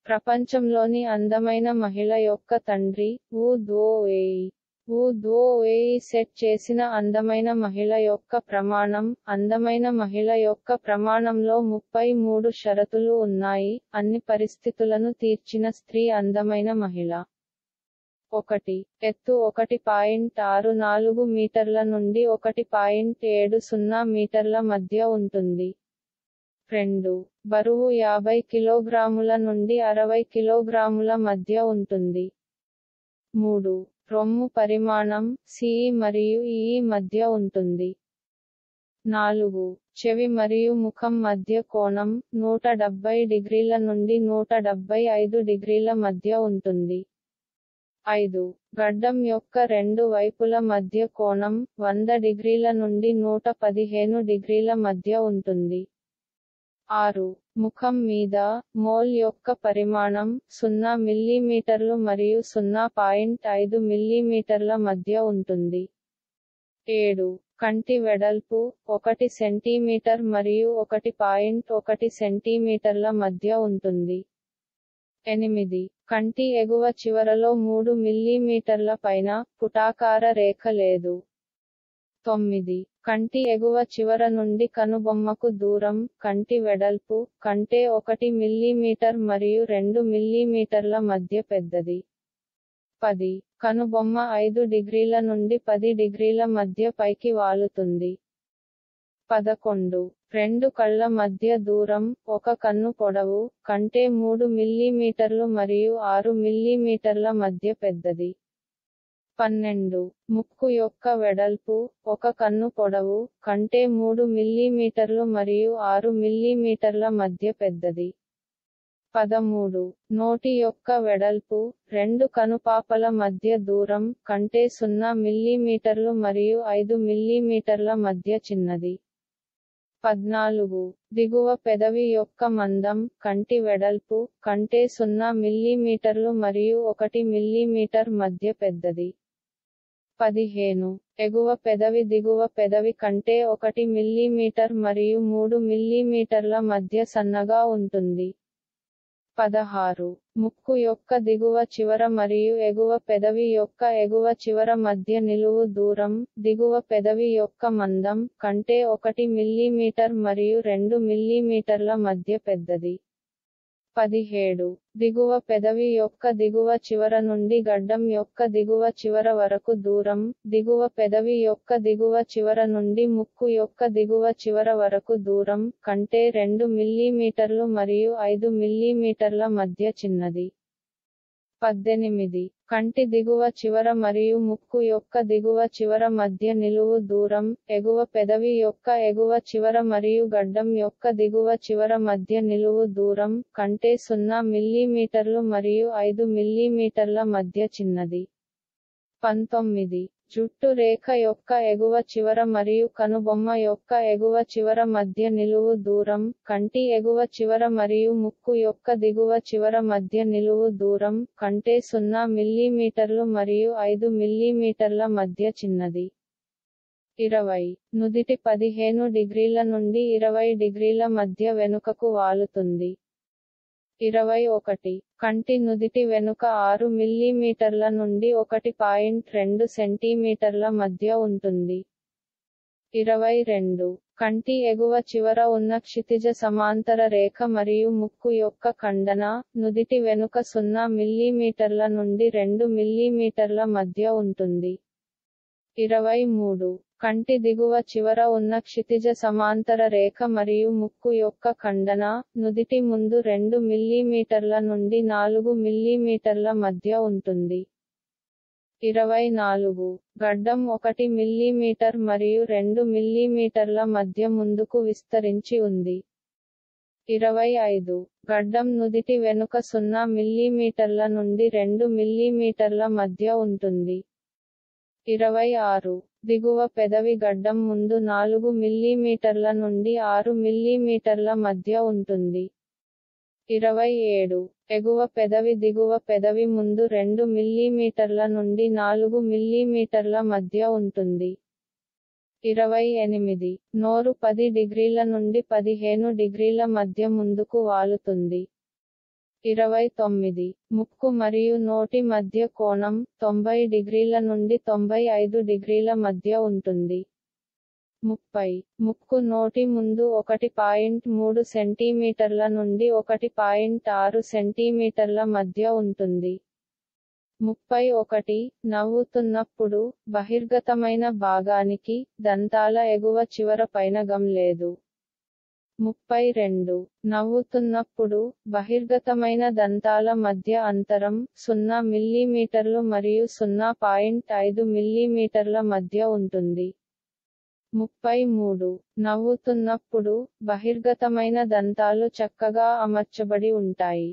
ప్రపంచంలోని అందమైన మహిళ యొక్క తండ్రి. వు దో వేయి. వు దో వేయి సెట్ చేసిన అందమైన మహిళ యొక్క ప్రమాణం. అందమైన మహిళ యొక్క ప్రమాణంలో 33 షరతులు ఉన్నాయి. అన్ని పరిస్థితులను తీర్చిన స్త్రీ అందమైన మహిళ. 1. ఎత్తు 1.64 మీటర్ల నుండి 1.70 మీటర్ల మధ్య ఉంటుంది. 2. బరువు 50 కిలోగ్రాముల నుండి 60 కిలోగ్రాముల మధ్య ఉంటుంది. 3. రొమ్ము పరిమాణం సిఈ మరియు ఈఈ మధ్య ఉంటుంది. 4. చెవి మరియు ముఖం మధ్య కోణం 170 డిగ్రీల నుండి 175 డిగ్రీల మధ్య ఉంటుంది. 5. గడ్డం యొక్క రెండు వైపుల మధ్య కోణం 100 డిగ్రీల నుండి 115 డిగ్రీల మధ్య ఉంటుంది. 6. ముఖం మీద మోల్ యొక్క పరిమాణం 0 మిల్లీమీటర్లు మరియు 0.5 మిల్లీమీటర్ల మధ్య ఉంటుంది. 7. కంటి వెడల్పు 1 సెంటీమీటర్ మరియు 1.1 సెంటీమీటర్ల మధ్య ఉంటుంది. 8. కంటి ఎగువ చివరలో 3 మిల్లీమీటర్ల పైన పుటాకార రేఖ లేదు. 9. కంటి ఎగువ చివర నుండి కనుబొమ్మకు దూరం కంటి వెడల్పు కంటే 1 మిల్లీమీటర్ మరియు 2 మిల్లీమీటర్ల మధ్య పెద్దది. 10. కనుబొమ్మ 5 డిగ్రీల నుండి 10 డిగ్రీల మధ్య పైకి వాలుతుంది. 11. రెండు కళ్ళ మధ్య దూరం ఒక కన్ను పొడవు కంటే 3 మిల్లీమీటర్లు మరియు 6 మిల్లీమీటర్ల మధ్య పెద్దది. 12. ముక్కు యొక్క వెడల్పు ఒక కన్ను పొడవు కంటే 3 మిల్లీమీటర్లు మరియు 6 మిల్లీమీటర్ల మధ్య పెద్దది. 13. నోటి యొక్క వెడల్పు రెండు కనుపాపల మధ్య దూరం కంటే 0 మిల్లీమీటర్లు మరియు 5 మిల్లీమీటర్ల మధ్య చిన్నది. 14. దిగువ పెదవి యొక్క మందం కంటి వెడల్పు కంటే 0 మిల్లీమీటర్లు మరియు 1 మిల్లీమీటర్ మధ్య పెద్దది. 15. ఎగువ పెదవి దిగువ పెదవి కంటే 1 మిల్లీమీటర్ మరియు 3 మిల్లీమీటర్ల మధ్య సన్నగా ఉంటుంది. 16. ముక్కు యొక్క దిగువ చివర మరియు ఎగువ పెదవి యొక్క ఎగువ చివర మధ్య నిలువు దూరం దిగువ పెదవి యొక్క మందం కంటే 1 మిల్లీమీటర్ మరియు 2 మిల్లీమీటర్ల మధ్య పెద్దది. 17. దిగువ పెదవి యొక్క దిగువ చివర నుండి గడ్డం యొక్క దిగువ చివర వరకు దూరం దిగువ పెదవి యొక్క దిగువ చివర నుండి ముక్కు యొక్క దిగువ చివర వరకు దూరం కంటే 2 మిల్లీమీటర్లు మరియు 5 మిల్లీమీటర్ల మధ్య చిన్నది. 18. కంటి దిగువ చివర మరియు ముక్కు యొక్క దిగువ చివర మధ్య నిలువు దూరం ఎగువ పెదవి యొక్క ఎగువ చివర మరియు గడ్డం యొక్క దిగువ చివర మధ్య నిలువు దూరం కంటే 0 మిల్లీమీటర్లు మరియు 5 మిల్లీమీటర్ల మధ్య చిన్నది. 19. జుట్టు రేఖ యొక్క ఎగువ చివర మరియు కనుబొమ్మ యొక్క ఎగువ చివర మధ్య నిలువు దూరం కంటి ఎగువ చివర మరియు ముక్కు యొక్క దిగువ చివర మధ్య నిలువు దూరం కంటే 0 మిల్లీమీటర్లు మరియు 5 మిల్లీమీటర్ల మధ్య చిన్నది. 20. నుదిటి 15 డిగ్రీల నుండి 20 డిగ్రీల మధ్య వెనుకకు వాలుతుంది. 21. కంటి నుదిటి వెనుక 6 మిల్లీమీటర్ల నుండి 1.2 సెంటీమీటర్ల మధ్య ఉంటుంది. 22. కంటి ఎగువ చివర ఉన్న క్షితిజ సమాంతర రేఖ మరియు ముక్కు యొక్క ఖండన నుదిటి వెనుక 0 మిల్లీమీటర్ల నుండి 2 మిల్లీమీటర్ల మధ్య ఉంటుంది. 23. కంటి దిగువ చివర ఉన్న క్షితిజ సమాంతర రేఖ మరియు ముక్కు యొక్క ఖండన నుదిటి ముందు 2 మిల్లీమీటర్ల నుండి 4 మిల్లీమీటర్ల మధ్య ఉంటుంది. 24. గడ్డం 1 మిల్లీమీటర్ మరియు 2 మిల్లీమీటర్ల మధ్య ముందుకు విస్తరించి ఉంది. 25. గడ్డం నుదిటి వెనుక 0 మిల్లీమీటర్ల నుండి 2 మిల్లీమీటర్ల మధ్య ఉంటుంది. 26. దిగువ పెదవి గడ్డం ముందు 4 మిల్లీమీటర్ల నుండి 6 మిల్లీమీటర్ల మధ్య ఉంటుంది. 27. ఎగువ పెదవి దిగువ పెదవి ముందు 2 మిల్లీమీటర్ల నుండి 4 మిల్లీమీటర్ల మధ్య ఉంటుంది. 28. నోరు 10 డిగ్రీల నుండి 15 డిగ్రీల మధ్య ముందుకు వాలుతుంది. 29. ముక్కు మరియు నోటి మధ్య కోణం 90 డిగ్రీల నుండి 95 డిగ్రీల మధ్య ఉంటుంది. 30. ముక్కు నోటి ముందు 1.3 సెంటీమీటర్ల నుండి 1.6 సెంటీమీటర్ల మధ్య ఉంటుంది. 31. నవ్వుతున్నప్పుడు, బహిర్గతమైన భాగానికి, దంతాల ఎగువ చివర పైన గమ్ లేదు. 32. నవ్వుతున్నప్పుడు, బహిర్గతమైన దంతాల మధ్య అంతరం 0 మిల్లీమీటర్లు మరియు 0.5 మిల్లీమీటర్ల మధ్య ఉంటుంది. 33. నవ్వుతున్నప్పుడు, బహిర్గతమైన దంతాలు చక్కగా అమర్చబడి ఉంటాయి.